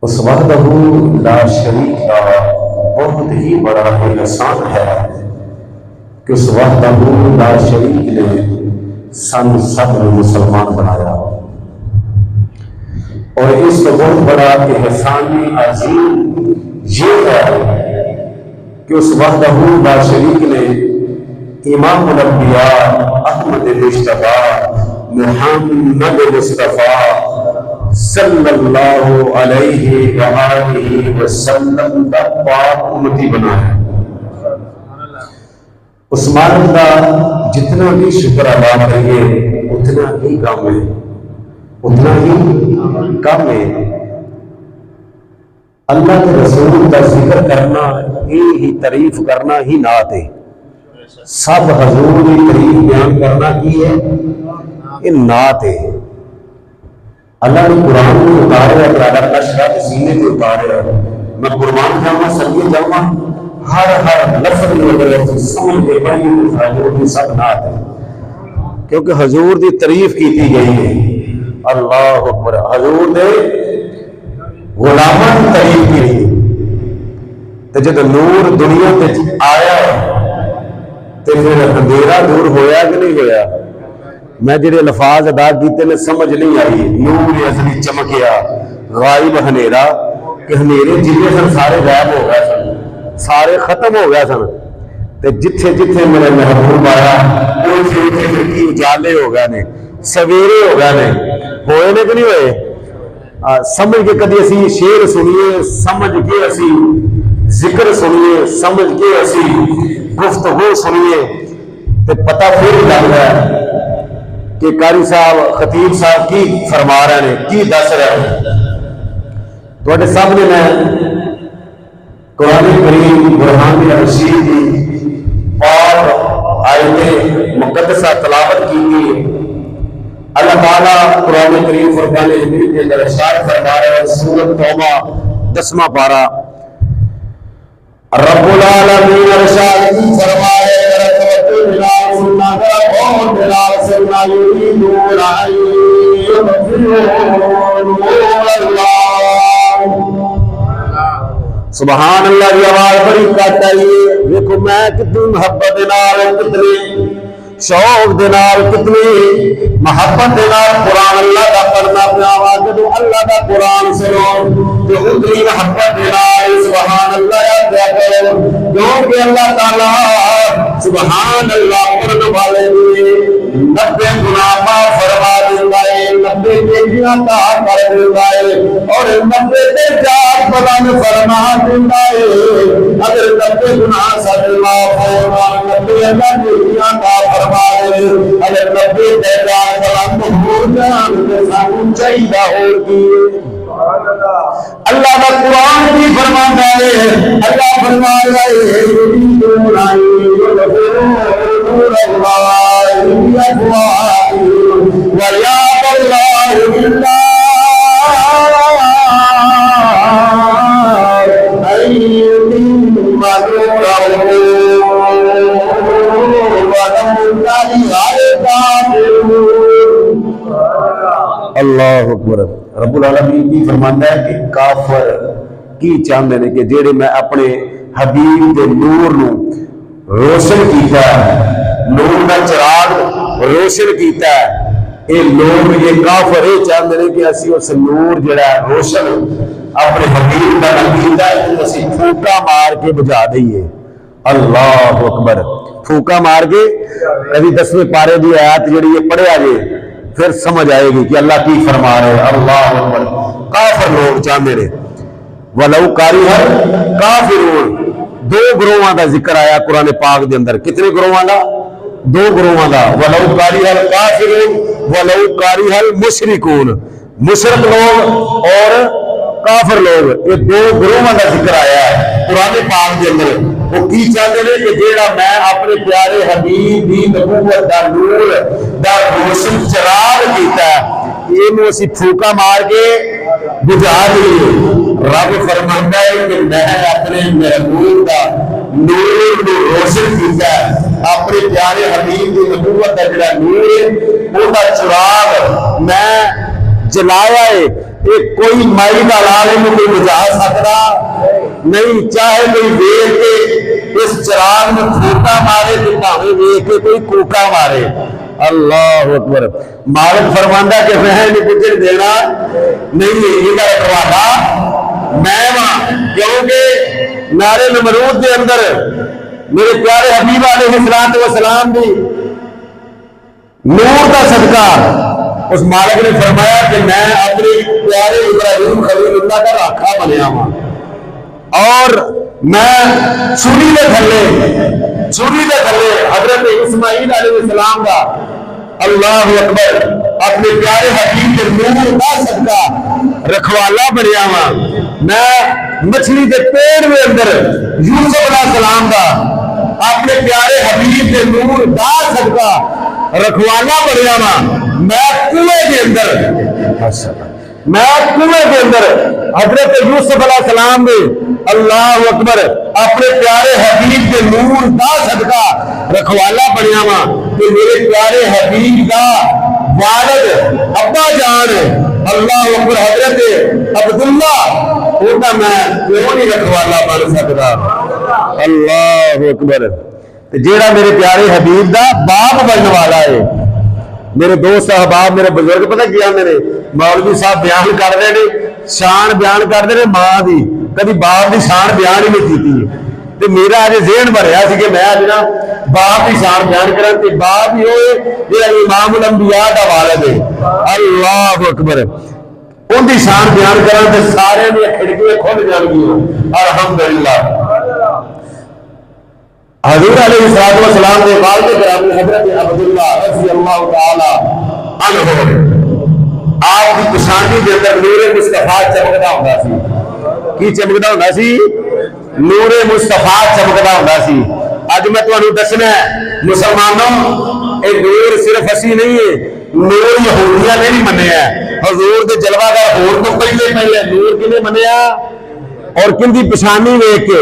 उस वहदहू ला शरीक का बहुत ही बड़ा एहसान है कि उस वहदहू ला शरीक ने सन सब में मुसलमान बनाया। और इसका बहुत बड़ा एहसान अजीम ये है कि उस वहदहू ला शरीक ने इमामुल अंबिया अहमद मुश्तफा मुहम्मद मुस्तफा सल्लल्लाहु अलैहि वआलिहि वसल्लम का पाक उम्मती बनाया। उस मालिक का जितना भी शुक्र अदा करिए उतना ही कम है, उतना ही कम है। अल्लाह के रसूल का जिक्र करना ही तारीफ करना ही नात है। सब हजूर की तारीफ बयान करना ही है, ये नात है। अल्लाह ने कुरान में उतारे अपना शराब सीने में उतारे। मैं कुर्बान जाऊंगा सभी जाऊंगा हर लफ्ज में समझ के हजूर सब नात है, क्योंकि हजूर की तारीफ की गई है। अल्लाह अकबर। हजूर ने गुलामां की तारीफ की तो जब नूर दुनिया में आया तो फिर अंधेरा दूर होया कि नहीं होया। मैं जेडे लफाज अदा किए ने समझ नहीं आई। नूर असली चमकिया गायब हनेरा कि हनेरे जिले सन सारे गायब हो गए सन, सारे खत्म हो गए सन। ते जिथे जिथे मेरे महबूब आया उथे उजाले हो गए ने, सवेरे हो गए ने, होए ने कि नहीं होए। समझ के कभी असी शेर सुनिए, समझ के असी जिक्र सुनिए, समझ के असी गुफ्तगू सुनिए तो पता फिर लग रहा है कि कारी साहब खतीब साहब की फरमा रहे हैं, की दस रहे हैं। थोड़े सामने मैं कुरान करीम बुरहान रशीद की पाक आयत मुकद्दसा तलावत की गई। अल्लाह ताला कुरान करीम फुरकान हमीद के अंदर इरशाद फरमा रहे हैं, सूरत तौबा 10वां पारा, रब्बुल आलमीन इरशाद फरमा रहे हैं, सुबहान अल्लाह की आवाज बड़ी कट आई है। देखो मैं कितनी मोहब्बत के नाल, कितने शौक दे नाल, कितनी मोहब्बत दे नाल कुरान अल्लाह का पढ़ना पिया वा। जब अल्लाह का कुरान सुनो तो उतनी मोहब्बत दे नाल सुबहान अल्लाह याद करो, क्योंकि अल्लाह ताला सुबहान अल्लाह पढ़ने वाले ने 90 गुनाह माफ फरमा देता है, 90 नेकियां अता कर देता है और 90 दर्जात बुलंद फरमा देता है। अगर 90 गुनाह साडे माफ हो, 90 नेकियां अता फरमा दे, अगर 90 दर्जात बुलंद हो जान ते सानू चाहिदा होर की। अल्लाह का कुरान भी फरमाता है, अल्लाह फरमा रहा है, अल्लाह अकबर। रब्बुल आलमीन की फरमाता है कि काफर की चाहते हैं कि जेड़े मैं अपने हबीब के नूर नू रोशन किया, नूर का चिराग रोशन किया, ये लोग ये काफर ये चाहते हैं कि असी उस नूर जड़ा रोशन अपने हबीब का किया असी फूका मार के बुझा दईए। अल्लाह अकबर। फूका मार के कभी 10वें पारे की आयत जी पढ़िया जे फिर समझ आएगी कि अल्लाह की फरमा रहे। अल्लाह अकबर। काफिर लोग चाहते ने वलौ कारिहल काफिरून। 2 ग्रोहां का जिक्र आया कुरान पाक के अंदर। कितने ग्रोहां का? 2 ग्रोहां का। वलौ कारिहल काफिरून वलौ कारिहल मुशरिकून। मुशरिक लोग और काफिर लोग, ये 2 ग्रोहां का जिक्र आया है कुरान पाक के अंदर। वो की चाहते हैं कि जेड़ा मैं अपने प्यारे हबीब दी नबूवत दा नूर दा रोशन चिराग कीता इनू असी फूका मार के बुझा दईए। रब फरमांदा है कि मैं अपने महबूब दा नूर नू रोशन कीता, अपने प्यारे हबीब दी नबूवत दा जेड़ा नूर है ओदा चिराग मैं जलाया है ये कोई माई का लाल इन्हें कोई बुझा सकता नहीं, चाहे कोई वेख के इस चिराग में फूका मारे तो भावे वेख के कोई कूका मारे। अल्लाह अकबर। मालिक फरमांदा कि मैं नहीं कुछ देना नहीं, इहदा रखवाला मैं वहां, क्योंकि नारे नमरूद के अंदर मेरे प्यारे हबीब अलैहिस्सलाम दी नूर का सदका उस मालिक ने फरमाया कि मैं अपने प्यारे इब्राहिम खलीलुल्लाह का राखा बनया हुआ, और मैं छुरी के थले हजरत इस्माइल अलैहिस्सलाम का, अल्लाह अकबर, अपने प्यारे हबीब के नूर का सदका रखवाला बनया हुआ। मैं मछली के पेड़ में अंदर यूसुफ अलैहिस्सलाम का अपने प्यारे हबीब के नूर का सदका रखवाला बनया हुआ। मैं कुएं के अंदर हजरत यूसुफ अलैहिस्सलाम ने, अल्लाह अकबर, अपने प्यारे हबीब के नूर का सदका रखवाला बनया वा। तो मेरे प्यारे हबीब का वालिद अब्बा जान, अल्लाह अकबर, हजरत अब्दुल्ला, उनका मैं क्यों नहीं रखवाला बन सकता। अल्लाह अकबर। जेड़ा मेरे प्यारे हबीब का बाप बनने वाला है, मेरे दोस्त अहबाब, मेरे बुजुर्ग पता क्या मेरे मौलवी साहब बयान कर रहे हैं, शान बयान करते हैं मां की, कभी बाप की शान बयान ही नहीं की। तो मेरा अज ज़हन भरिया कि मैं अज ना बाप की शान बयान करा, बाप ही जो इमामुल अंबिया का वालिद है, अल्लाह अकबर, उनकी शान बयान करा तो सारे खिड़कियां खुल जाएंगियां। अल्हम्दुलिल्लाह। हजूर अलैहिस्सलाम के वालिद गिरामी हजरत अब्दुल्ला रज़ियल्लाहु ताला अन्हु, आपकी पेशानी के अंदर नूरे मुस्तफा चमकदा हुंदा सी। की चमकदा हुंदा सी? नूरे मुस्तफा चमकदा हुंदा सी। अज मैं तुहानू दसना मुसलमानों, ये नूर सिर्फ असी नहीं है, नूर यहूदियां ने भी मन्निया। हजूर के जलवागर होर तो पहले नूर किने मन्निया, और किंदी पेशानी वेख के,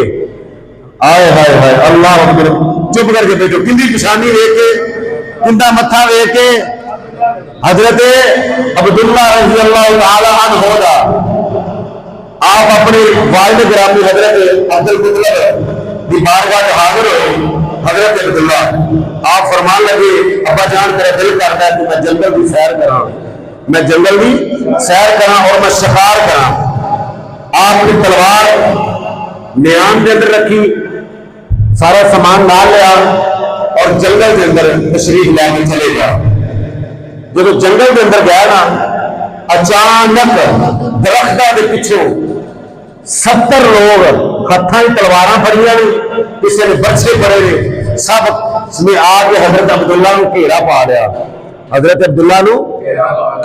आए हाय हाय, अल्लाह अकबर, चुप करके बैठो, किंदी पेशानी वेख के, किंदा मत्था वेख के हजरत अब्दुल्ला रज़ियल्लाहु ताला अन्हु दा आप अपने वालिद गिरामी हजरत अब्दुल मुत्तलिब दी बारगाह में हाजिर हुए। हजरत अब्दुल्ला आप फरमान लगे, अब्बा जान मेरा दिल करता है कि मैं जंगल की सैर करा, मैं जंगल की सैर करा और मैं शिकार करा। आपने तलवार म्यान के अंदर रखी, सारा सामान ना लिया और जंगल के अंदर तशरीफ लैके चले गया। जब जंगल के अंदर गया ना, अचानक दरख्तां के पिछों 70 लोग हथा तलवार फड़िया ने, किसी ने बच्चे पड़े ने, सब ने आके हजरत अब्दुल्ला को घेरा पा लिया। हजरत अब्दुल्ला को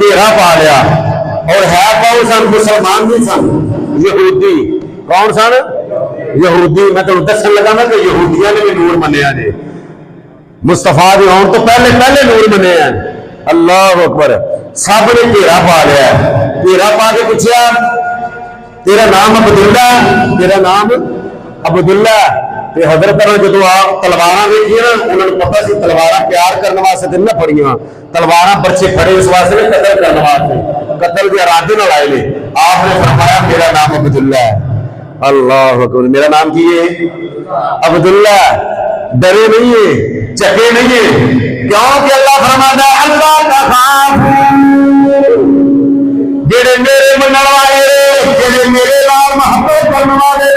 घेरा पा लिया। और है कौन सन? मुसलमान नहीं सन, यहूदी। कौन सन? यहूदी। मैं तुम दसन लगा ना कि यहूदियों ने भी नूर मनिया जे, मुस्तफा के आने तो पहले नूर मने हैं। अल्लाह अकबर। सब ने घेरा पा लिया। घेरा पा के पूछा, तेरा नाम अब्दुल्ला? तेरा नाम अब्दुल्ला। ते हजरत जो आप तलवार देखिए ना, उन्होंने पता सी तलवार प्यार करने वास्ते ना फड़िया, तलवार बच्चे फड़े इस वास्ते कतल करने वास्ते, कतल के इरादे नाल आए ने। आपने फरमाया मेरा नाम अब्दुल्ला है। अल्लाह अकबर। मेरा नाम की है? अब्दुल्ला। डरे नहीं है, चके नहीं है, क्योंकि अल्लाह फरमाता है अल्लाह जेड़े मेरे मनण वाले, जेड़े मेरे नाल मोहब्बत करने वाले,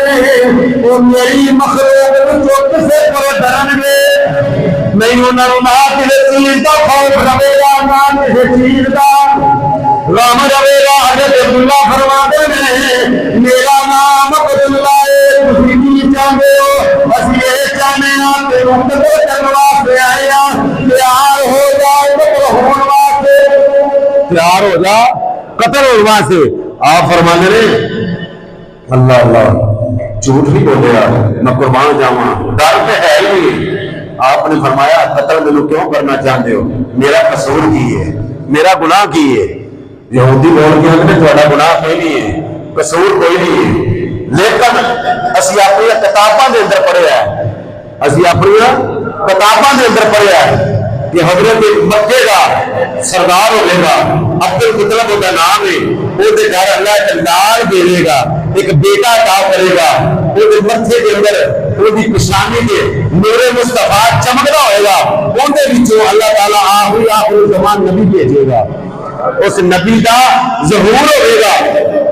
वो मेरी मखलूक जो किसे को डरनगे नहीं, उन्होंने ना किसी चीज का खौफ रहेगा, ना किसी चीज का गम रहेगा। हजरत अब्दुल्ला फरमाते हैं मेरा नाम अब्दुल्ला है, तुसी की चाहते हो? असि ये चाहते हैं कि उम्मत को करने वास्ते आए हैं, तैयार हो जाओ कत्ल होने वास्ते, तैयार हो जा कत्ल होने वास्ते। आप फरमाते ने अल्लाह अल्लाह झूठ नहीं बोलेगा, मैं कुर्बान जावा, डर तो है ही। आपने फरमाया कत्ल मैनू क्यों करना चाहते हो? मेरा कसूर की है, मेरा गुनाह की है। यहूदी बोल के थोड़ा गुनाह कोई नहीं है, कसूर कोई नहीं है, लेकिन असी अपनी किताबों के अंदर पढ़िया है, असी अपनी किताबों के अंदर पढ़िया है कि हजरत मक्के का सरदार होगा, अब्दुल मुत्तलिब का नाम है, ਉਹਦੇ घर अल्लाह एक लाल देगा, एक बेटा अता करेगा, ਉਹਦੇ ਮੱਥੇ ਦੇ ਅੰਦਰ ਉਹਦੀ ਨਿਸ਼ਾਨੀ ਤੇ ਨੂਰੇ ਮੁਸਤਫਾ ਚਮਕਦਾ ਹੋਏਗਾ, ਉਹਦੇ ਵਿੱਚੋਂ ਅੱਲਾਹ ਤਾਲਾ ਆਖਰੀ ਜ਼ਮਾਨ नबी भेजेगा, उस नबी का ज़हूर होगा।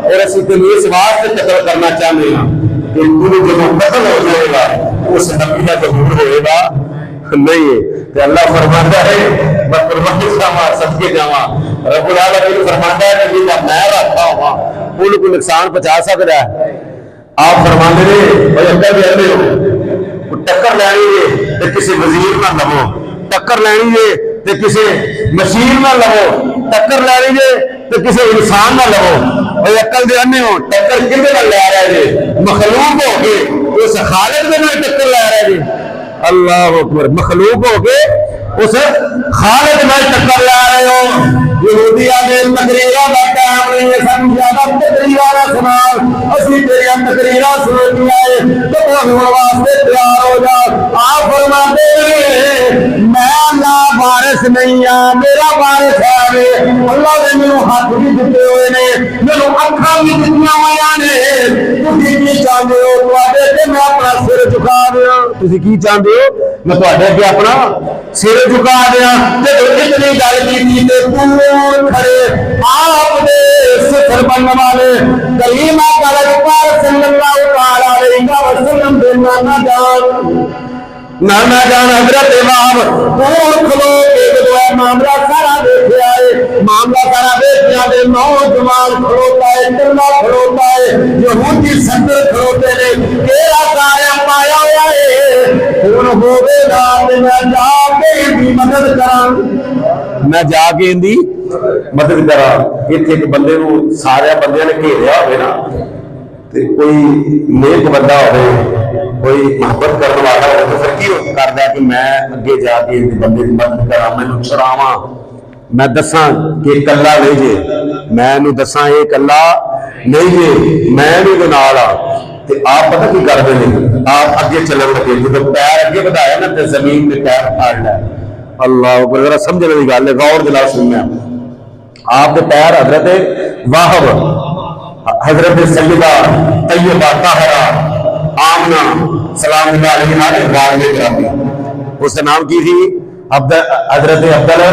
और असं तेन इस वास्ते कतल करना चाहते हैं कि तू जो कतल हो जाएगा उस नबी का ज़हूर होगा नहीं है। तो अल्लाह फरमाता है मैं कुर्बानी जावा सदके जावा, रब्बुल आलमीन फरमाता है नबी का मैं रखा हुआ उनको नुकसान पहुंचा सकता है। आप फरमाते ने भाई अगर कहते हो टक्कर लैनी है तो किसी वजीर ना लवो, टक्कर लैनी है तो किसी मशीन ना लवो, टक्कर लैनी है तो किसी इंसान ना लवो। भाई अकल दे अन्ने हो टक्कर किहदे नाल लै रहे जी, मखलूक हो के उस खालिक दे नाल टक्कर लै रहे जी। अल्लाह अकबर, मखलूक हो के उस खालिक नाल टक्कर लै रहे हो। यहूदिया दे तकरीरां दा टाइम नहीं है, सानू ज्यादा तकरीरां सुना, असली तेरियां तकरीरां सुननियां है तो होने वास्ते तैयार हो जा। आप फरमाते मैं अल्लाह वारिस नहीं आ, मेरा वारिस है अल्लाह ने मैनू हाथ भी दिते हुए ने, मैनू अखां भी दित्तियां होईयां ने। तुसीं की चाहते हो तुहाडे अगे मैं अपना सिर झुका दियां, तुसीं की चाहते हो मैं तुहाडे अगे अपना सिर झुका दियां। जदों इतनी गल कीती ते पूर खड़े आप दे सिफर बनने वाले करीम आका सल्लल्लाहु अलैहि वसल्लम दे नाना जान हजरत इमाम दूर खलो के जो मामला सारा देखा है, मामला सारा देखा दे नौजवान खलोता है, टल्ला खलोता है, यहूदी सदर खलोते ने केरा साया पाया हुआ है। हुन होवेगा ते मैं जाके इनकी मदद करां, मैं जाके इनकी मदद करा। इत्थे एक बंदे नूं सारे बंदियां ने घेरिया होवे ना ते कोई नेक बंदा होवे, कोई मोहब्बत करने वाला हो तो फिर की करता कि मैं अगे जाके बंदे की मदद करा, मैनू छुड़ावा, मैं दसा कि कला नहीं जे, मैं दसा ये कला नहीं जे, मैं भी नाल आ। ते आप पता की करते हैं, आप अगे चलन लगे जो पैर अगे बढ़ाया ना तो जमीन में पैर फाड़ लिया। अल्लाह को जरा समझने की गल है, गौर दिला सुनना। आपके पैर हजरत वाहब, हजरत सैयदा तैयबा ताहरा आमना सलाम उसका नाम की थी हजरत अब्दुल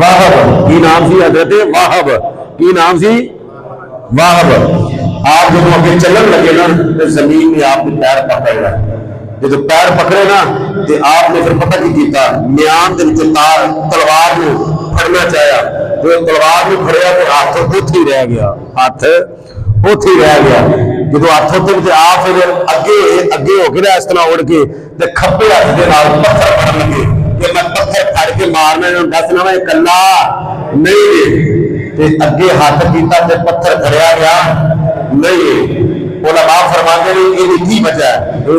वाहब की नाम सी, हजरत वाहब की नाम सी वाहब। आप जब अगे चलन लगे ना तो जमीन में आपने पैर पकड़ लिया, जो पैर पकड़े ना तो आपने फिर पता की किया म्यान के तार तलवार में फड़ना चाहा, जो तलवार में फड़िया तो हाथ उत्थे ही रह गया, हाथ उत्थे ही रह गया। जो हाथ उत्थे आप फिर अगे अगे हो गया इस तरह उड़ के ते खब्बे हाथ के नाल पत्थर फड़ लगे कि मैं पत्थर फड़ के मारना, दसना मैं कला नहीं ते अगे हाथ किया ते पत्थर फड़िया गया नहीं। उलमा फरमाते हैं ये की वजह है,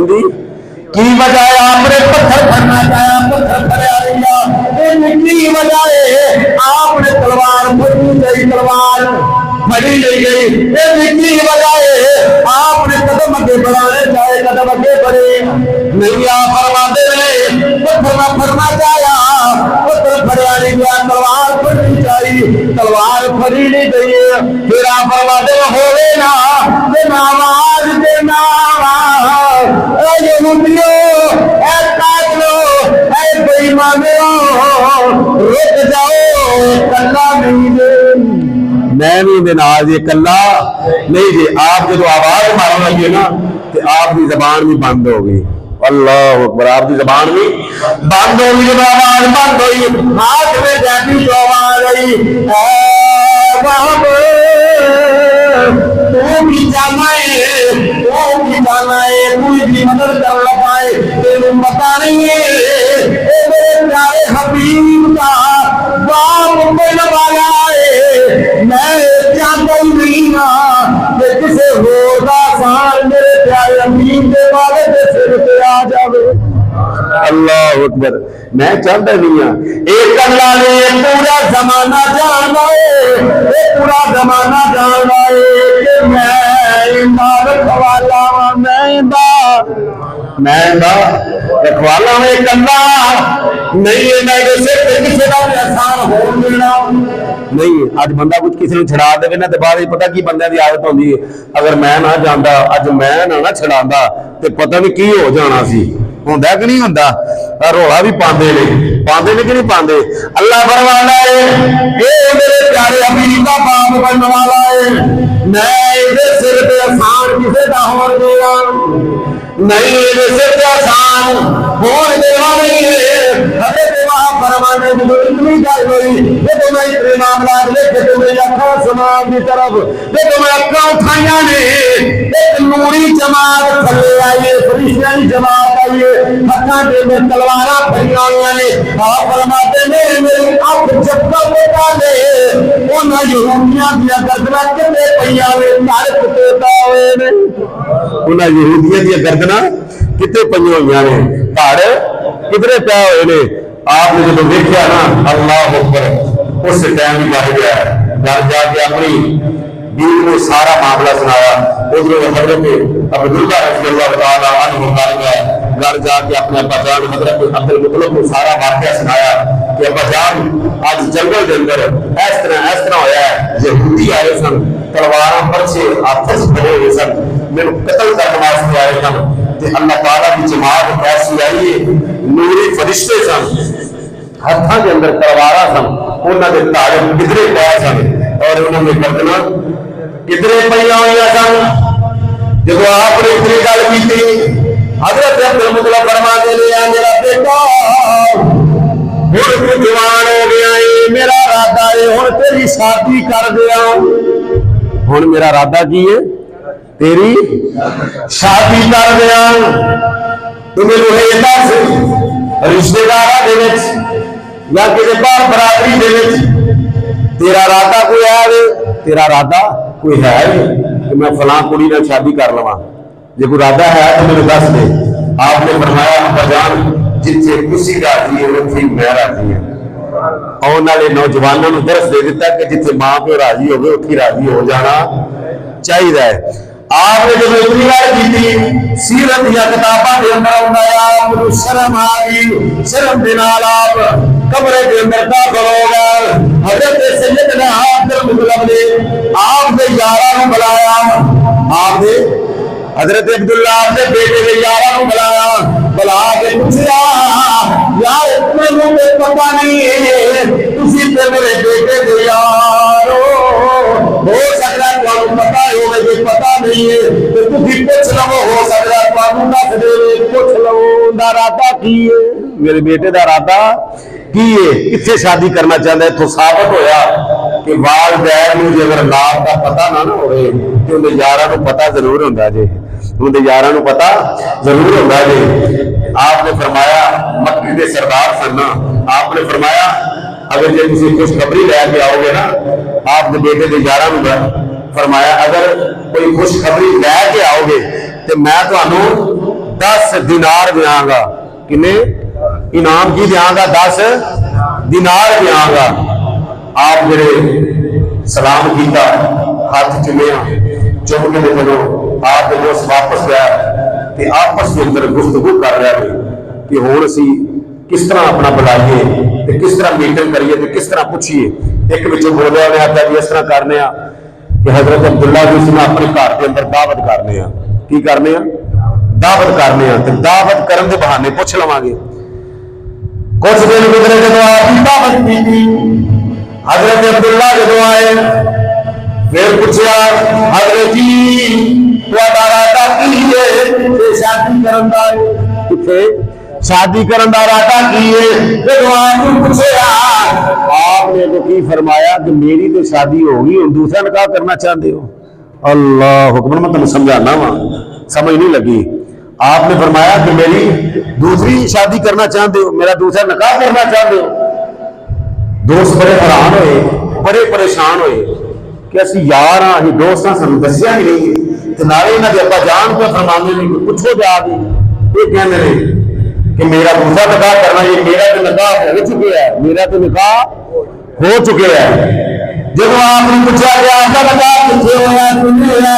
की वजह है आपने पत्थर फड़ना चाहा, पत्थर फड़िया गया, की वजह है आपने तलवार फड़ी गई, तलवार फड़ी नहीं गई, की वजह है आपने कदम अगे बढ़ाने चाहे, कदम अगे बढ़े नहीं। आप फरमाते रहे पत्थर में फड़ना चाहा, पत्थर फड़िया नहीं गया, तलवार फड़नी चाहिए, तलवार फड़ी नहीं गई। फिर आप फरमाते होवे ना आवाज देना रुक जाओ कला नहीं मैं भी ये कला नहीं जी। आप जो आवाज मारन लगे ना तो आपकी जबान भी बंद हो गई। अल्लाह अकबर, आपकी जबान भी बंद हो गई। जब आवाज बंद हुई हाथ में जैसी तो आवाज आई तू भी जाना है, तू भी जाना है, कोई भी मदद कर ना पाए तेरे पता नहीं है। मेरे प्यारे हबीब का बाप मिल वाला है, मैं चाहता ही नहीं ना कि किसी होगा साल मेरे प्यारे हबीब के वाले के सिर पे आ जावे। अल्लाह अकबर, मैं चाहता नहीं हूं एक अल्लाह ने पूरा जमाना जाना है, पूरा जमाना जाना है कि मैं रखवाला मैं रखवाला एक अल्लाह नहीं है, मैं सिर्फ किसी का भी एहसान हो देना नहीं अज बंदा कुछ किसी को छड़ा देवे ना तो बाद पता की बंदे की आदत होती है, अगर मैं ना जाता अज मैं ना छड़ा तो पता नहीं की हो जाना सी, होंदा कि नहीं होंदा, रौला भी पाते ने कि नहीं पाते। अल्लाह फरमाता है ये मेरे प्यारे अमीर का बाप बनने वाला है, मैं इहदे सिर पे आसान किसे दा होण देगा नहीं, इहदे सिर पे आसान होण देना नहीं है। फरमाने की इतनी गल हुई ये तो मैं इतने मामला लेके तो मेरी अखा समाज की तरफ ये तो मैं अखा उठाइया ने एक नूरी जमात थले आई है, फरिश्तियां की जमात आई है, हथा में तलवारा फड़िया हुई ने। आप फरमाते ने मेरी अख चक्का बेटा ने उन्हां यहूदियां दी गर्दना किते पईया ने तार कुटेता हुए ने, उन्हां यहूदियां दी गर्दना किते पईया हुई ने तार किधरे पै हुए ने। आपने जो देखा ना अल्लाह अकबर उस टाइम ही बढ़ गया, घर जाके अपनी बीवी को सारा मामला सुनाया। उधर हजरत अब्दुल्ला रज़ियल्लाहु तआला अन्हु घर जाके अपने अब्बा जान हजरत अब्दुल मुतल्लिब को सारा वाकया सुनाया कि अब्बा जान आज जंगल के अंदर इस तरह होया है, यहूदी आए सन तलवार परछे हाथ च फड़े हुए सन, मैंने कत्ल करने वास्ते आए सन, अल्लाह ताला की जमात ऐसी आई है, नूरी फरिश्ते सन, हाथों के अंदर तलवारा सन, उन्होंने धारे किधरे पै सन और उन्होंने गर्दना किधरे पईया हुई सन। जो आपने इतनी गल की हजरत अब्दुल मुतल्लिब फरमाते ने मेरा बेटा हुण तू जवान हो गया है, मेरा इरादा है हुण तेरी शादी कर दिया, हुण मेरा इरादा की है तेरी शादी कर दिया। तू मैनू ये दस रिश्तेदार या किसी बार बरादरी तेरा इरादा कोई है, तेरा इरादा कोई है कि मैं फलां कुड़ी नाल शादी कर लवां, जे कोई इरादा है तो मैनू दस दे। आपने फरमाया अब्बाजान जिथे खुशी राजी है उत्थे मैं राजी हां। आने वाले नौजवानों को दर्श दे दिता कि जिथे मां प्यो राजी हो उत्थे राजी हो जाना चाहिए। आपने जब इतनी बार की सीरत या किताबों के अंदर आया शर्म आ गई, शर्म के नाल आप कमरे के अंदर दाखिल हो गए। हजरत सैयदना अब्दुल मुतल्लिब ने आपके यारां को बुलाया, आपने हजरत अब्दुल्ला अपने बेटे के यारां को बुलाया, बुला के पूछा यार इतने मुझे पता नहीं है तुसी ते मेरे बेटे के यार हो सकता है तुहानू पता होवे, जे पता नहीं है तो तुसी पूछ लवो, हो सकता है तुहानू दस देवे, पूछ लवो उनका इरादा की है, मेरे बेटे का इरादा की है, किथे शादी करना चाहता है। इत्थों साबित होया कि वालदैन नूं जे अगर नाम का पता ना होवे ते उनके यारां नूं पता जरूर हुंदा जे, उनके यारां नूं पता जरूर हुंदा जे। आपने फरमाया मक्के के सरदार सन ना, आपने फरमाया अगर जे तुसीं खुशखबरी लैके आओगे ना, आपके बेटे के यारां नूं फरमाया अगर कोई खुशखबरी लैके आओगे तो मैं तुहानू 10 दिनार देंगा। किन्ने इनाम की देंगा? 10 दिनार देंगा। आप जेडे सलाम किया, हाथ चुमिया, चुम के चलो आप दोस्त वापस गया कि आपस के अंदर गुफ्तगू कर रहा है कि हुण असीं किस तरह अपना बुलाइए तो किस तरह मीटिंग करिए तो किस तरह पूछिए। एक बच्चों बोलिया उन्हें आखिया भी इस तरह करने कि हजरत अब्दुल्ला जी उसने अपने घर के अंदर दावत करने की करने दावत करने तो दावत करने के बहाने पूछ लवांगे। कुछ दिन गुजरे जो आपकी दावत की थी, हजरत अब्दुल्ला जो आए फिर पूछा हजरत जी इरादा की है शादी करन दा किथे शादी करन दा इरादा की है। जब आपने पूछा आपने तो की फरमाया कि मेरी तो शादी होगी, हुण दूसरा निकाह करना चाहते हो। अल्लाह हुक्म, मैं तुम समझाना वा, समझ नहीं लगी। आपने फरमाया कि मेरी दूसरी शादी करना चाहते हो, मेरा दूसरा निकाह करना चाहते हो। दोस्त बड़े हैरान होए, बड़े परेशान होए कि असीं यार हाँ, असीं दोस्त हाँ, सानूं दस्सिया ही नहीं ते नाले इन्हां दे अब्बा जान पे फरमांदे ने कि पुछो जाके, ये कहंदे ने कि मेरा दूसरा निकाह करना, ये मेरा तो निकाह हो चुके है, मेरा तो निकाह हो चुके हैं। जब आपने पूछा कि आपका निकाह किथे होया किथे होया,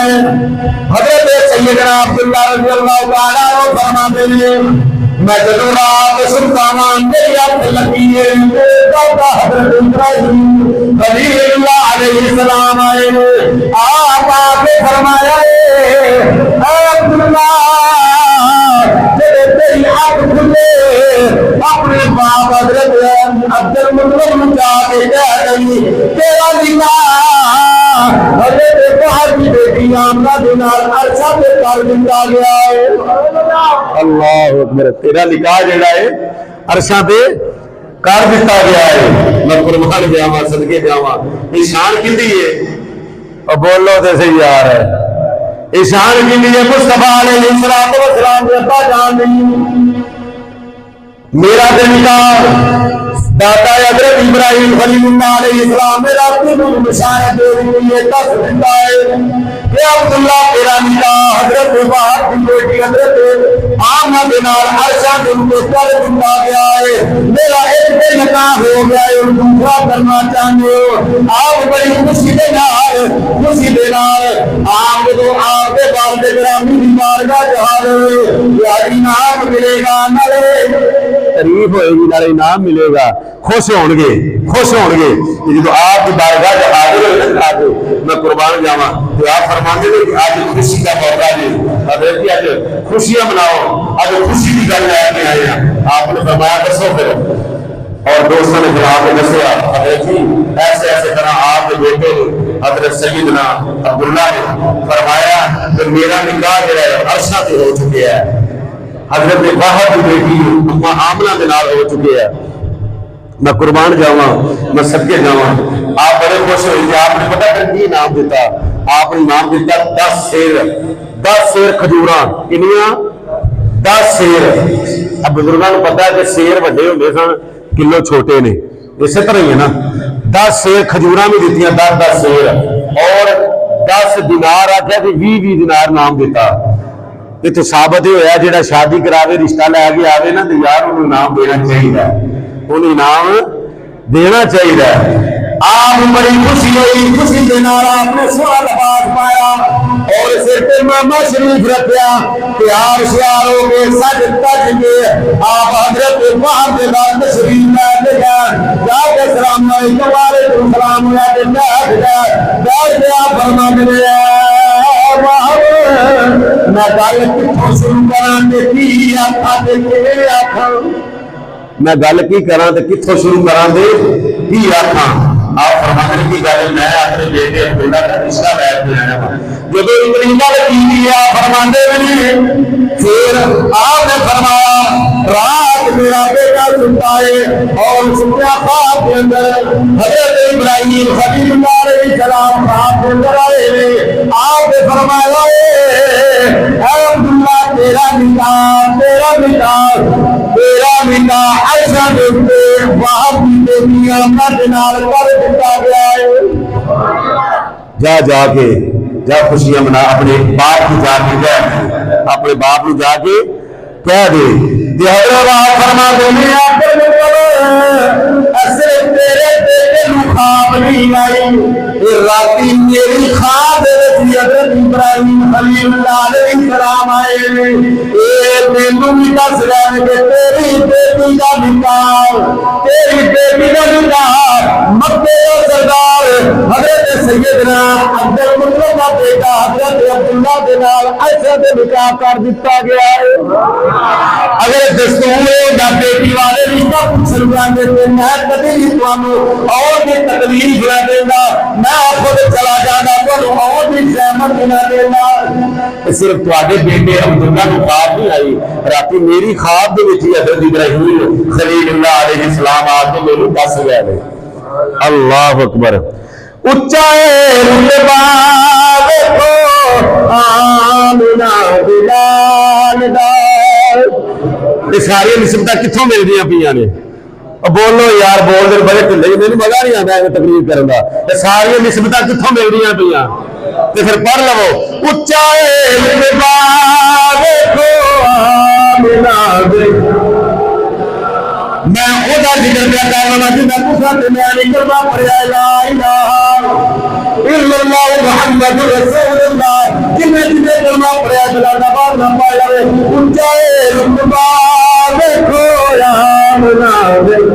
हजरत सैयदना अब्दुल्ला रज़ियल्लाहु तआला अन्हु फरमाते ने मैं जदों रात सुल्ताना मेरी अख लगी है हजरत इब्राहिम खलीलुल्लाह अलैहिस्सलाम आए, आप आके फरमाया अब्दुल्लाह तेरे तेरी आंख खुले, अपने बाप हजरत अब्दुल मुत्तलिब जाके कह गई तेरा निकाह हजरत बाहर की बेटी आमना के नाल अरसा पे कर दिता गया है। अल्लाह अकबर, तेरा निकाह जेड़ा है अरसा पे कर दिता गया है। मैं कुर्बान जावा सदके जावा, ईशान किंदी है और बोलो तो सही यार है, ईशान किंदी है मुस्तफा अलैहिस्सलाम वसलाम के अब्बा जान नहीं। मेरा तो निकाह दाता हजरत इब्राहिम खलीलुल्लाह अलैहिस्सलाम ने रास्ते को निशान दे दी है, दस दिता है कि अब्दुल्ला तेरा निकाह हजरत बाहर की बेटी हजरत आमना के नाल अरशा के ऊपर कर दिया गया है। मेरा एक भी निकाह हो गया है और दूसरा करना चाहते हो आप बड़ी खुशी के नाल, खुशी के नाल आप तो आपके बाल के ग्रामी बीमार का जहाज इनाम मिलेगा, नाले तारीफ होएगी, नाले इनाम मिलेगा, खुश होंगे, खुश होंगे। जो आपकी बारगाह जब हाजिर हो ना आके मैं कुर्बान जावा तो आप फरमाते थे कि आज खुशी का मौका जी, हजरत आज खुशियां मनाओ, आज खुशी की गल लेके आए हैं। आपने फरमाया दसो फिर, और दोस्तों ने फिर आपने दसिया हजरत जी ऐसे ऐसे तरह आपके बेटे हजरत सईदना अब्दुल्ला ने फरमाया कि मेरा निकाह जो है अरशा से हो चुके है, हजरत बाहर की बेटी अम्मा आमना के नाल हो चुके हैं। मैं कुर्बान जावा, मैं सदके जावा। आप बड़े खुश हुए थे, आपने पता कर की इनाम दिता, आपने इनाम दिता 10 शेर, 10 शेर खजूरा किनिया 10 शेर। अब बुजुर्गों को पता है कि शेर वड्डे होंगे सन, किलो छोटे ने, इस तरह ही है ना। 10 शेर खजूरा भी दी, 10-10 शेर और 10 दिनार आख्या कि 20-20 दिनार नाम दिता। इतने साबित होया जो शादी करावे रिश्ता लैके आवे ना तो यार उन्हें इनाम देना चाहिए, उन्हें इनाम देना चाहिए। आप बड़ी खुशी हुई, खुशी के नाल आपने सोना लिबास पाया और सिर पे मामा शरीफ रखा, प्यार श्यार हो गए, सज तज के आप हजरत बाहर के बाद तशरीफ लैके जाके सलाम वालेकुम सलाम बैठ गया फरमा मिले मैं गल कितों शुरू मैं गल की करा कितों शुरू करा की आखा। आप फरमाते की गल मैं अपने बेटे अब्दुल्ला का रिश्ता लैके आया वा, जब इतनी गल की आप फरमाते भी फिर आपने फरमाया रात मेरा बेटा सुनता है और सुनया ख्वाब के अंदर हजरत इब्राहिम खलीलुल्लाह अलैहिस्सलाम ख्वाब के अंदर आए, आपने फरमाया अब्दुल्ला तेरा निकाह तेरा निकाह तेरा निकाह ऐसा देखते बाप की अम्मा के नाल कर दिता गया है। जा जाके जा खुशियां मना, अपने बाप की जाके कह, अपने बाप को जाके कह दे फरमा देने तेरे बेटे ख्वाब नहीं आई राती मेरी ख्वाब हजरत इब्राहिम खलीलुल्लाह अलैहिस्सलाम आए मैनू भी दस रहे कि तेरी बेटी का निकाह तेरी बेटी का निकाह मक्के का सरदार हजरत सैयदना अब्दुल मुत्तलिब का बेटा हजरत अब्दुल्ला के नाल ऐसे दे निकाह कर दिता गया है। अगर दस्तूर या बेटी वाले रिश्ता पूछ जाएंगे तो मैं कभी भी तुहानू और भी तकलीफ ना देना, मैं खुद चला जाना तो और भी सहमत ना देना। सिर्फ तुहाडे बेटे अब्दुल्ला नूं ख्वाब नहीं आई, राती मेरी ख्वाब दे विच हजरत इब्राहिम खलीलुल्लाह अलैहिस्सलाम आके मेनू दस गए ने। अल्लाह अकबर, उच्चा रुतबा देखो आमिना बिलाल दा, ये सारी निस्बत कितों मिलती पी ने? बोलो यार, बोल दे बड़े ढिले, मैंने मजा नहीं आता है तकरीर करने का। सारी निस्बत कितों मिलती पी फिर पढ़ लवो उच्चा मैं ओदा जिक्र किया करना जिन्हें दूसरा दुनिया निकलना पड़ा ला इलाहा इल्लल्लाह मुहम्मदुर रसूलुल्लाह जिन्हें जिन्हें करना पड़ा चला नबाद न पाया रे उच्चा रुतबा देखो या मुनाफिक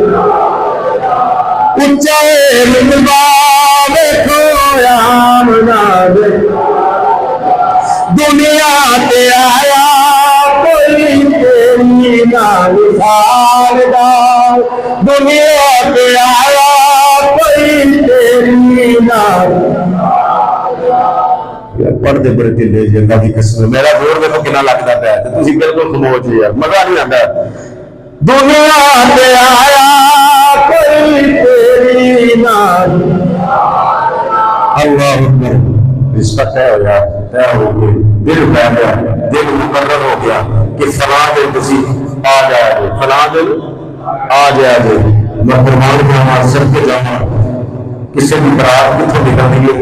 उच्चा रुतबा ते आया कोई तेरी ना विसारदा, दुनिया ते आया कोई तेरी ना। पढ़ते बड़े ढिले जी, अल्लाह की कसम मेरा जोर देखो कितना लगता पाया, तुम बिल्कुल खामोश हो यार, मजा नहीं आता। दुनिया ते आया कोई तेरी ना। अल्लाह अकबर, रिश्ता तय हो गया, तय हो गई, दिल पै गया, दिल मुकर्रर हो गया कि फला दिन तुम आ जाओगे, फला दिन आ जाओगे। मैं कुर्बान जावा, सर के जावा, किसी की बरात कितों निकलती है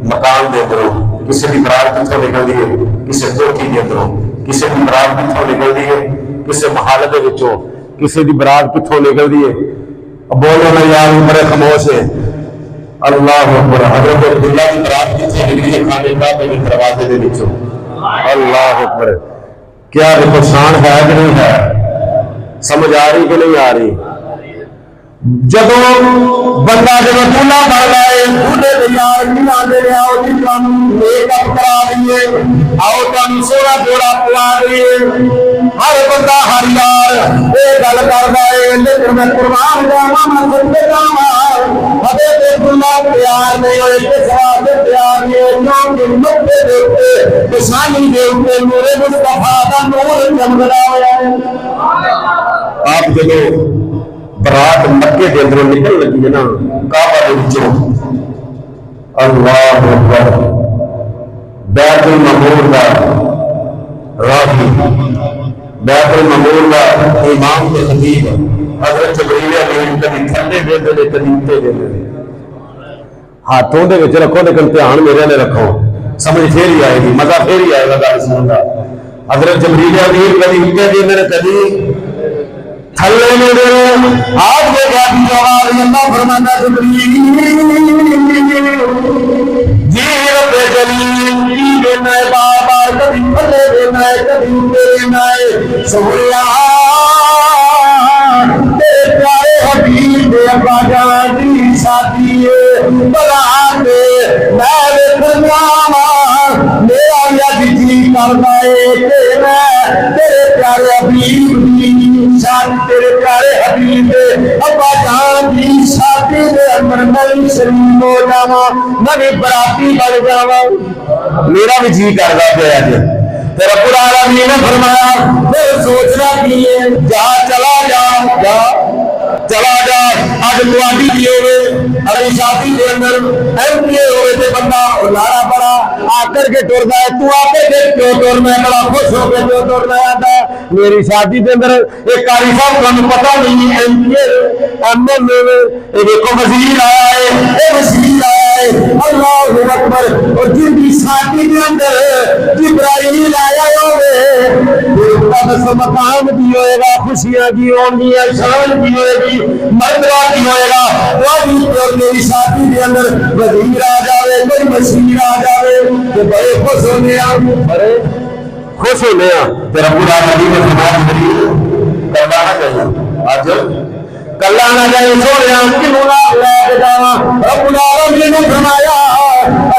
मकान दे अंदरों, किसी की बरात कितों निकलती है किसी कोठी के अंदरों, किसी की बरात कितों निकलती है किसी महल के विचों, किसी की बरात कितों निकलती है। बोलो ना यार, बड़े खामोश है। अल्लाह अकबर, हजरत अब्दुल्ला की बरात कितों निकली है खाने का दरवाजे के विचों। अल्लाह अकबर, क्या देखो शान है कि नहीं है, समझ आ रही कि नहीं आ रही। जदों बंदा जब दूल्हा बन लाए, दूल्हे तैयार नहीं आते, आओ जी मेकअप करा दिए, आओ तुम सोना जोड़ा पवा दिए। हर बंदा हर यार ये गल करता है, लेकिन मैं कुर्बान जावा, मैं सदके जावा, अबे ते दूल्हा तैयार नहीं होए, इस वास्ते तैयार नहीं होए क्योंकि मक्के दे उत्ते निशानी दे उत्ते नूरे मुस्तफा दा नूर चमकदा होया है। आप जदों बरात मक्के के अंदरों निकल लगी है ना, काबा के विचों, अल्लाह अकबर, बैतुल मामूर का राही, बैतुल मामूर का इमाम के खतीब हजरत जबरील अमीन कभी ठंडे देते ने कभी उत्ते देते ने, हाथों के विच रखो लेकिन ध्यान मेरे ने रखो, समझ फिर ही आएगी, मजा फिर ही आएगा गल सुनने का। हजरत जबरील अमीन कभी उत्ते देते ने कभी थल्ले में दे आज के गाड़ी जवाब अल्लाह फरमाता जबरील जी रब्बे जलील की देना है, बार-बार कभी थल्ले देना है, कभी देना है। सोहरिया तेरे प्यारे हबीब अब्बा जान दी शादी है, भला दे मैं देखना मेरा यह जी करना है कि मैं तेरे प्यारे हबीब की शादी, तेरे प्यारे हबीब अब्बा जान की शादी दे अंदर मैं शरीक हो जावा, मैं भी बराती बन जावा। मेरा भी जी करता पाया जी। तेरा रब्बुल आलमीन ने फरमाया फिर सोचना की है, जा चला जा, जा चला जा। अज तुहाडी की होवे अरे शादी के अंदर एमपीए होवे ते बंदा लारा बड़ा आकर के टुरदा है, तू आके देख क्यों टुरना है, बड़ा खुश होकर क्यों टुरना आता है। मेरी शादी के अंदर एक कारी साहब तुहानू पता नहीं एमपीए एमएलए ये देखो वजीर आया है, ये वजीर आया है, अल्लाह अकबर। और जिनकी शादी के अंदर जिब्राइल आया होवे उसका मकाम भी होएगा, खुशियां की होंगी, शान की होएगी, मर्दवा की होएगा। और मेरी शादी के अंदर वजीर आ जाए, कोई मशीर आ जाए तो बड़े खुश होने, बड़े खुश होने। तेरा पूरा नबी ने कला ना चाहिए, आज कला ना चाहिए सोने कि लैके जावा। रब्बुल आलमीन ने फरमाया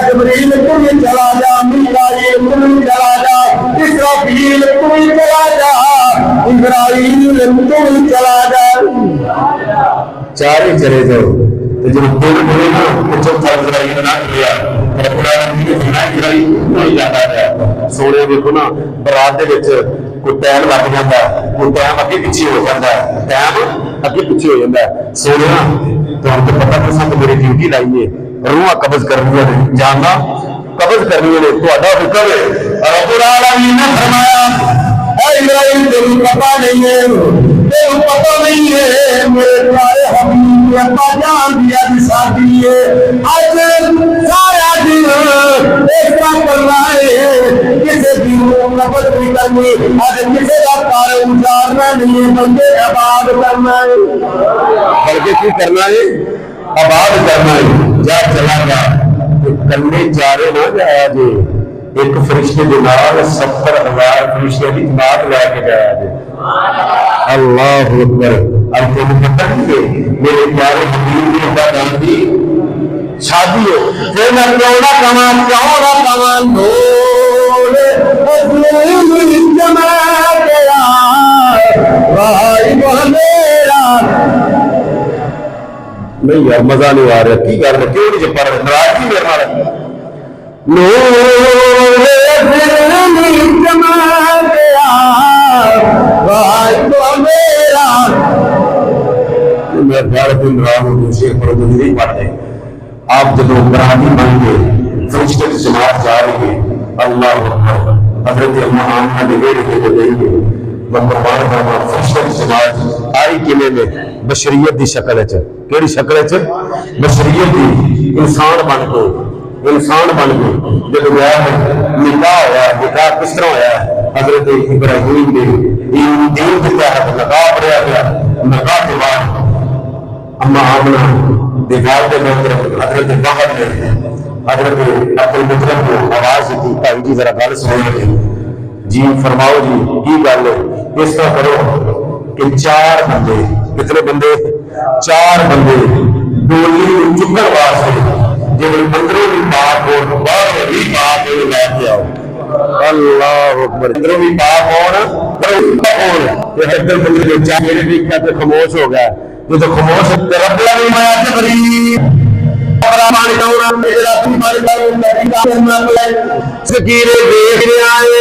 जिब्रील तुम ही चला जा, मीकाईल तुम ही चला जा, इसराफील तुम ही चला जा, इस्राईल तुम ही चला जा। चार ही चले जाओ तो जब दो बोले ना तो चौथा इस्राईल बना लिया। रब्बुल आलमीन ने फरमाया इस्राईल नहीं जाता है। सोने देखो ना बरात दे विच कोई टाइम लग जाता है, कोई टाइम अगे पिछे हो जाता है, टाइम अगे पिछे हो जाता है। सोने ना तो हमको पता कि सब मेरी ड्यूटी लाई है, रूह कब्ज करनी है, जानना कब्ज करनी है, तो हुक्म है। रब्बुल आलमीन ने फरमाया इस्राईल तेरी पता नहीं है, तेरे पता नहीं है मेरे प्यारे हबीब अब्बा जान दिया शादी है। आज सारा दिन ऐसा करना है, किसी दिन कब्ज नहीं करनी, आज किसी का कार उतारना नहीं है, बंदे आबाद करना है, बल्कि की करना है, आबाद करना है। जा चला जा तो कन्ने चारे ना जाया जे, एक फरिश्ते के नाल 70,000 फरिश्ते की जमात लैके जाया जे। अल्लाह अकबर। अब तुम पता है मेरे प्यारे हबीब की अब्बा जान की शादी हो, फिर मैं क्यों ना कमा ढोल भाई मेरा। नहीं यार मजा नहीं आ रहा, की कर रहे क्यों नहीं पढ़ रहे, नाराजगी मेरे नाल मेरा। मैं ख्याल दिन राम शेख पर नहीं पढ़ते। आप जब बराती बन के फरिश्ते की जमात जा रही है, अल्लाह हजरत अम्मा आमना ने वेड़ के गई फरिश्ते की जमात आई किले में बशरीयत की शक्ल च, केड़ी शक्ल च, बशरीयत की इंसान बन के जब निकाह होया, निकाह किस तरह होया, हजरत इब्राहिम ने दीन के तहत निकाह पढ़िया गया। निकाह के बाद अम्मा आमना दीवार के अंदर हजरत बाहर ने हजरत अब्दुल मुतलब को आवाज दी, भाई जी जरा गल सुनो जी, फरमाओ जी की गल है। इस तरह करो कि 4 बंदे, कितने बंदे, 4 बंदे डोली चुकन वास्ते जो अंदरों भी पाक हो बाहर भी पाक हो लैके आओ। अल्लाह अकबर, अंदरों भी पाक हो ना मेरे भी क्या तो खामोश हो गया, ये तो खामोश रब्बला नहीं माया से गरीब सकीरे देख रहे आए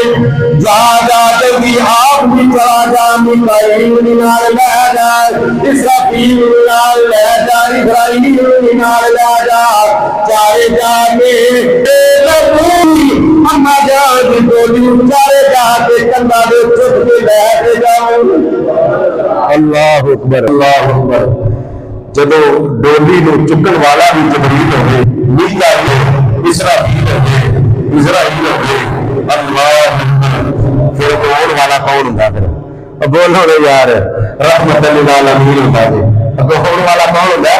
जा जा जल्दी आप भी चला जा, मिकाईल नाल ले जा, इसराफील नाल ले जा, इब्राहीम नाल ले जा, चाहे जाके अम्मा जान डोली चाहे जाके कंधा दे चुप के लेके जाओ। अल्लाह अकबर, अल्लाह अकबर। जदों डोली नूं चुकन वाला भी जबरील होवे, मीकाईल इसराफील होवे, इजराइल होवे, अल्लाह फिर कौन वाला कौन हुंदा? फिर बोलो रे यार, रहमतुल लिल आलमीन हुंदा है। कौन वाला कौन हुंदा?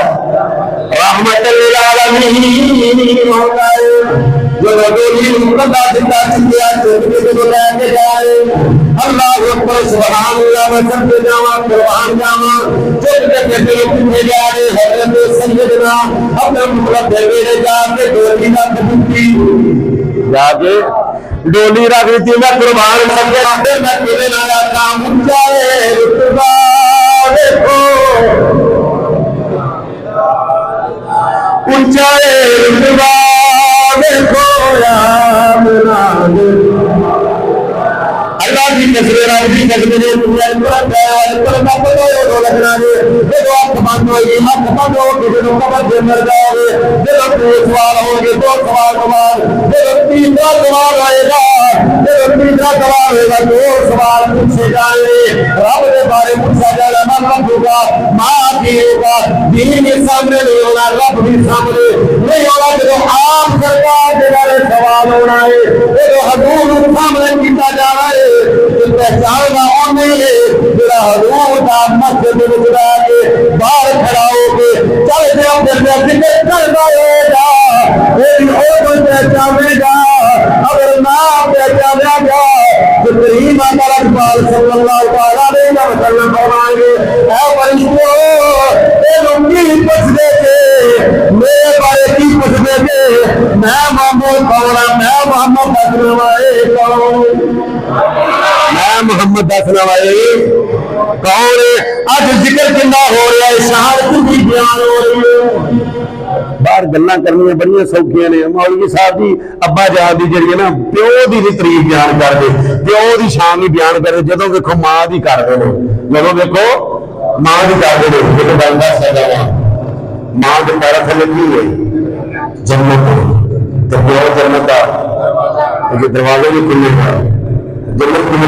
रहमतुल लिल आलमीन होता है। जो डोली नूं कंधा दिता चिंदिया चुक के जो लेके जाए, अल्लाह अकबर सुभान अल्लाह वसल्लम जावा कुर्बान जावा चुप के पीछे जा रहे हजरत सैयदना अपने मतलब देवे जाके डोली रख दी, जाके डोली रख दी। मैं कुर्बान करके मैं तेरे नाल काम ऊंचाए रुतबा देखो, ऊंचाए रुतबा देखो या मुराद अल्लाह की कसम रब की कसम ने दुनिया में करना पड़ो लगना है। देखो आप बंद होगी, हाथ बंद हो के जो कबर से मर जाओगे, देखो 2 सवाल होंगे, 2 सवाल सवाल, देखो 3रा सवाल आएगा, देखो 3रा सवाल होगा, 2 सवाल पूछे जाएंगे। रब के बारे पूछा जाएगा, मतलब होगा माँ की होगा, दीन के सामने नहीं होगा, रब भी सामने नहीं होगा। जो आम सरकार के बारे सवाल होना है, देखो हजूर सामने किया जा रहा है, पहचानना नहीं है तेरा हजूर का मस्जिद में बुला के बाहर खड़ा होके चल जाओ जिक्र करना होगा, कोई और कोई पहचानेगा, अगर ना पहचानेगा तो करीम अकबर सल्लल्लाहु अलैहि वसल्लम फरमाएंगे, ऐ फरिश्तों की पूछने के मेरे बारे की पूछने के मैं मोहम्मद कौन, मैं मोहम्मद दसनवाए कौन, मैं मोहम्मद दसनवाए कौन है। अज जिक्र कितना हो रहा है, शहादत की बयान हो रही है। बाहर गल्लां करनियां बड़ियां सौखियां ने, मौलवी साहब जी अब्बा जान दी जिहड़ी है ना प्यो दी भी तारीफ बयान करदे, प्यो दी शान भी बयान करदे, जदों देखो मां दी करदे ने, जदों देखो मां दी करदे ने। एक बंदा सजावा मां के पैर थले की है जन्नत, तो प्यो जन्नत का दरवाजे भी खुले, जन्नत खुले,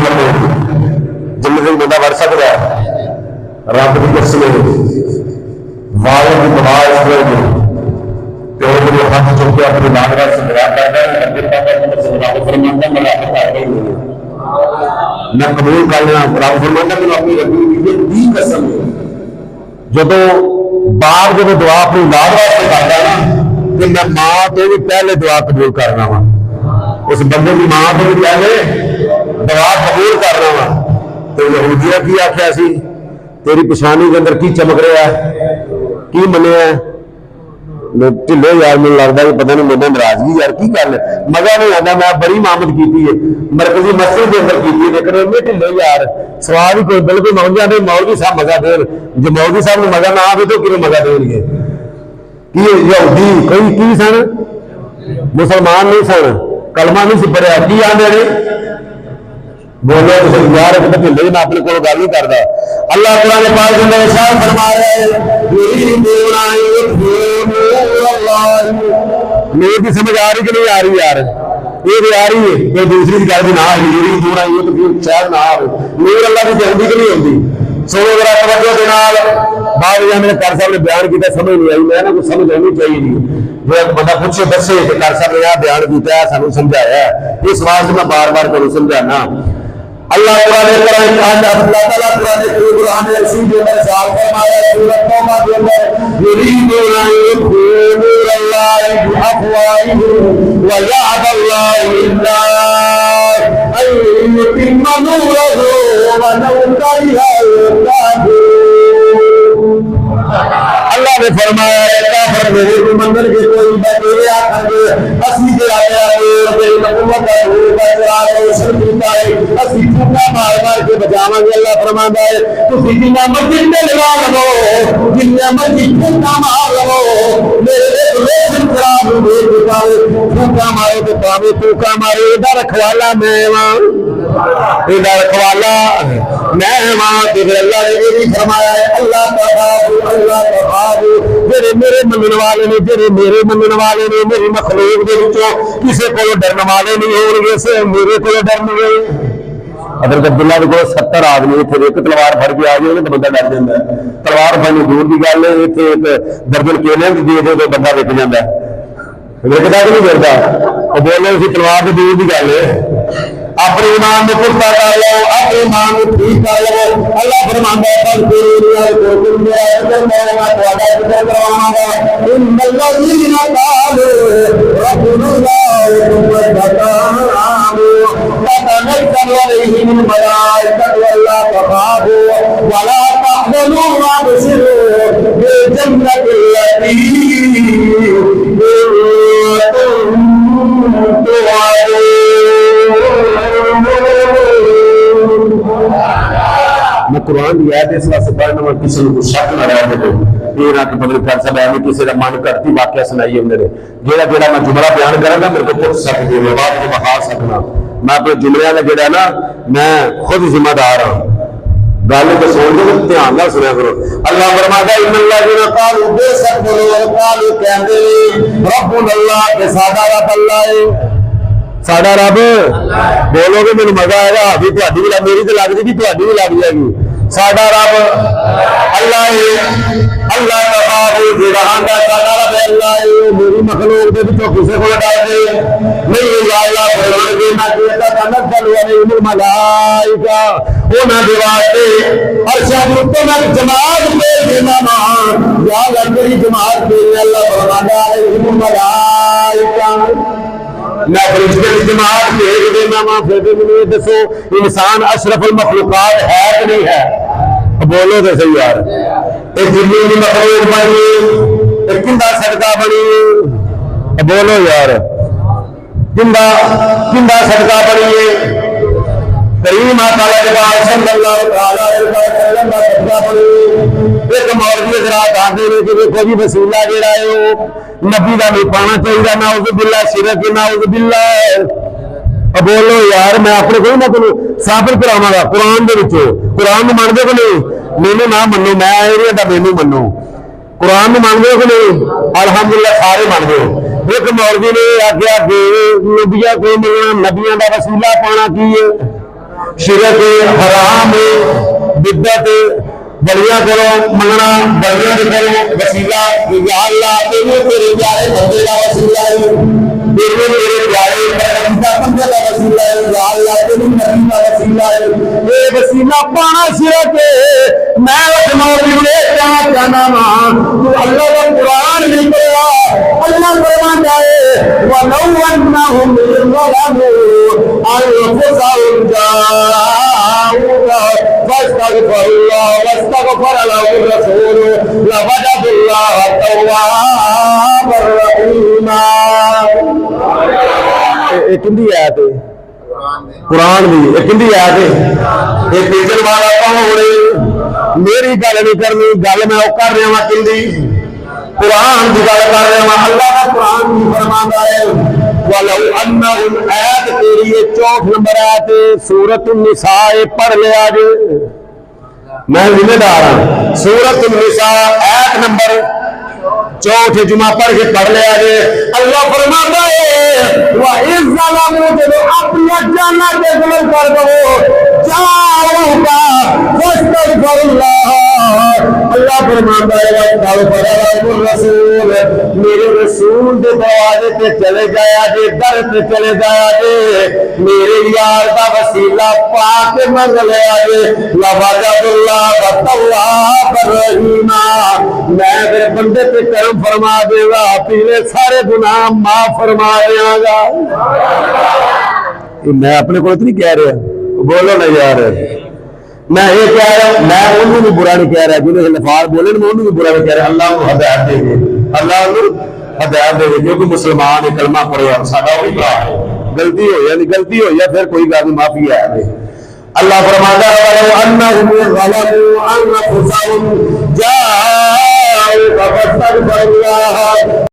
जन्नत में बंदा वड़ सकता है। रब की कसम वाले की दवा इस प्यो जो हाथ चुक के अपनी नागरा से दुआ करता है, मैं कबूल कर लेना। रब फरमाता मैं अपनी रबी की कसम जो बाप जब दुआ अपनी औलाद वास्ते करता है ना, तो मैं मां तो भी पहले दुआ कबूल करना वा, उस बंदे की मां तो भी पहले दुआ कबूल करना वा। तो यहूदिया की आख्या सी तेरी पछानी के अंदर की चमक रहा है, की मनिया ढिले यार मैं लगता है पता नहीं मेरे नाराजगी यार की गल मजा नहीं आता। मैं बड़ी मामद की है मरकजी मस्जिद के अंदर की लेकिन इन्ने ढिले यार सवाल ही कोई बिल्कुल मौलिया नहीं। मौलवी साहब मजा देन जो मौलवी साहब को मजा ना आवे तो कि मजा देंगे कि यहूदी कोई की सन मुसलमान नहीं सन कलमा नहीं सी पढ़िया की आंदे ने बोलो तो यार ढिले मैं अपने को गल नहीं करता। अल्लाह कुरान पाक के अंदर इरशाद फरमा रहा है मेरी की समझ आ रही कि नहीं आ रही यार ये भी आ रही है कोई दूसरी गल भी ना आ रही दूर आई तो फिर शायद ना आए नूर अल्लाह की जल्दी कि नहीं होती। सुनो जरा तवज्जो के नाल बाद में मेरे कर साहब ने बयान किया समझ नहीं आई मैं ना कुछ समझ आनी चाहिए नहीं जो बंदा पूछे दसे कि कर साहब ने यह बयान किया सानू समझाया इस वास्ते मैं बार बार करूँ समझाना। अल्लाह कुरान अल्लाह ने फरमाया मंदिर के कोई मार मार के बचावे। अल्लाह फरमाता है जिन्ना मर्जी लगा लो जिन्ना मर्जी फूका मार लो मेरे फूका मारो तो पावे फूका मारो इधर रखवाला मैं इधर रखवाला मैं अल्लाह ने ये भी फरमाया है अल्लाह जेरे मेरे मनने वाले ने जेरे मेरे मनने वाले ने मेरी मखलूक दे विचों किसी को डरने वाले नहीं होंगे से मेरे को डरनगे। अगर अब्दुल्ला को 70 आदमी इतने एक तलवार फड़ के आ जाए तो बंदा डर जाता है। तलवार फड़नी दूर की गल है इतने एक दर्जन केले दे दे तो बंदा विक जाता है विकता कि नहीं विकता वो बोले उसी तलवार की दूर की गल है। अपने ईमान में पुख्ता कर लो अपने ईमान में ठीक कर लो। अल्लाह फरमाता है मैं कुरान की आयत इस वास्ते पढ़ना मैं किसी को शक ना रहा ये ना कि मतलब कर सकता है किसी का मन घटती वाक्य सुनाई मेरे जेड़ा जेड़ा मैं जुमला बयान करांगा मेरे को पूछ सकते हो बात को बहा सकना मैं अपने जुमलियां का जेड़ा ना मैं खुद जिम्मेदार हाँ गल को सुन लो ध्यान ना सुना करो। अल्लाह फरमाता है इन्नल्लाह जिना कालू बेशक बोलो कालू कहंदे रब्बुल अल्लाह के साडा रब अल्लाह है साडा रब बोलोगे मेनू मजा आएगा अभी तुहाडी भी मेरी तो लग जाएगी तुहाडी भी लग जाएगी। साडा रब अल्लाह है अल्लाह जेड़ा आंदा साडा रब अल्लाह है मेरी मखलूक दे विचों किसे को डरदे नहीं या अल्लाह फरमानगे ना कहता तनज़्ज़ल अलैहिल मलाइका उन्हां दे वास्ते अर्शा दे उत्ते मैं जमात भेज देना या लंगरी जमात भेज अल्लाह फरमांदा अलैहिल मलाइका मैं फरिश्ते की जमात भेज देना वा। फिर मैंने दसो इंसान अशरफुल मखलूकात है कि नहीं है बोलो तो सही यार एक जिंदगी की मखलूक बनी एक किंदा सदका बनी बोलो यार किंदा किंदा सदका बनी है करीम ताला के बाद सल्लल्लाहु अलैहि वसल्लम का सदका बनी। एक मौलवी हज़रात आंदे ने कि देखो जी वसीला जेड़ा है वो नबी का नहीं पाना चाहिए नाउज़ बिल्लाह शिरक नाउज़ बिल्लाह बोलो यार मैं अपने को ना तुम साबित करावांगा कुरान दे विचों कुरान नूं मनदे को नहीं मैनू ना मनो मैं एरिया दा मैनू मनो कुरान नूं मनदे को नहीं अल्हम्दुलिल्लाह सारे मनदे। एक मौलवी ने आख्या कि नबियां को मिलना नबियां दा वसीला पाना की है शिरक हराम बिदअत बलियां करो मंगना बलियां करो वसीला या अल्लाह तेरे प्यारे बंदे का वसीला है तेरे प्यारे बंदे का वसीला है या अल्लाह तेरे नबी का वसीला है ये वसीला पाना शिरक मैं मौलवी ने क्या कहना तू अल्लाह का कुरान नहीं पढ़ा अल्लाह फरमाता है वलौ अन्नहुम ज़लमू अनफुसहुम जाऊका यस्तगफिरुल्लाह वस्तगफर लहुर रसूल लवजदुल्लाह तव्वाबर रहीमा। ये किंदी आयत है? कुरान दी। ये किंदी आयत है? ये भेजन वाला कौन होने? मेरी गल नहीं करनी, गल मैं कर रहा वा किंदी? कुरान की गल कर रहा वा। अल्लाह का कुरान भी फरमाता है वलौ अन्नहुम, आयत तेरी 64 नंबर आयत सूरत निसा, पढ़ लिया जे, मैं जिम्मेदार हाँ। सूरत निसा आयत नंबर 64 जुमा पढ़ के पढ़ लिया जे। अल्लाह फरमाता है जब अपनी जाना के जुल्म कर दो जाऊंगा अल्लाह फरमाता है रसूल, मेरे रसूल के दरवाजे पे चले जाया जे, दर पे चले जाया जे, मेरे यार का वसीला पाक मंग लिया जे। रहीमा, मैं मेरे बंदे पे करम फरमा देगा, पीले सारे गुनाह माफ फरमा देगा। मैं अपने को नहीं कह रहा, बोलो ना यार, मैं ये कह रहा, मैं उन्होंने भी बुरा नहीं कह रहा, जिन्हें लफाज बोले मैं उन्होंने भी बुरा नहीं कह रहा। अल्लाह को हदायत देंगे, अल्लाह को हदायत देंगे। जो कि मुसलमान है कलमा पढ़े साडा वही भरा है, गलती हो या नहीं गलती हो या फिर कोई गल माफी है। अल्लाह फरमाता है अन्नहुम ज़लमू अनफुसहुम जाऊका फस्तगफिरुल्लाह